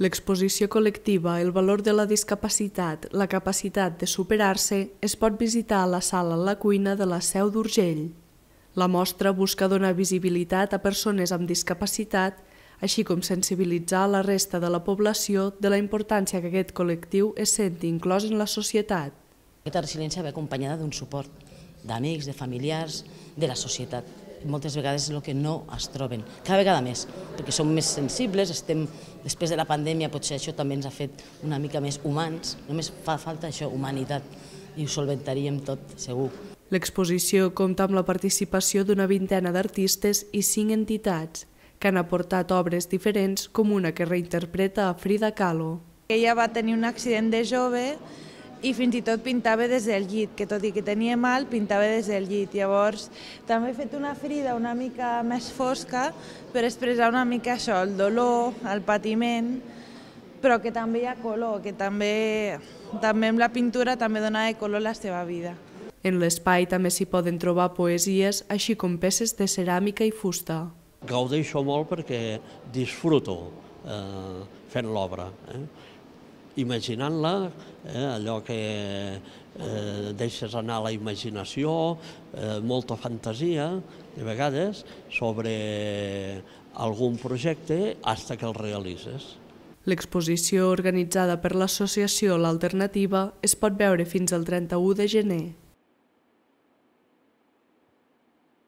L'exposició col·lectiva El valor de la discapacitat, la capacitat de superar-se es pot visitar a la sala La Cuina de la Seu d'Urgell. La mostra busca donar visibilitat a persones amb discapacitat, així com sensibilitzar la resta de la població de la importància que aquest col·lectiu es senti inclòs en la societat. Aquesta resiliència ve acompanyada d'un suport d'amics, de familiars, de la societat. Moltes vegades és el que no es troben, cada vegada més, perquè som més sensibles, després de la pandèmia potser això també ens ha fet una mica més humans, només fa falta això, humanitat, i ho solventaríem tot, segur. L'exposició compta amb la participació d'una vintena d'artistes i 5 entitats, que han aportat obres diferents com una que reinterpreta a Frida Kahlo. Ella va tenir un accident de jove i fins i tot pintava des del llit, que tot i que tenia mal, pintava des del llit. Llavors, també he fet una Frida una mica més fosca per expressar una mica això, el dolor, el patiment, però que també hi ha color, que també amb la pintura també dona de color la seva vida. En l'espai també s'hi poden trobar poesies, així com peces de ceràmica i fusta. Gaudeixo molt perquè disfruto fent l'obra. Imaginant-la, allò que deixes anar la imaginació, molta fantasia, de vegades, sobre algun projecte fins que el realitzes. L'exposició organitzada per l'associació L'Alternativa es pot veure fins al 31 de gener.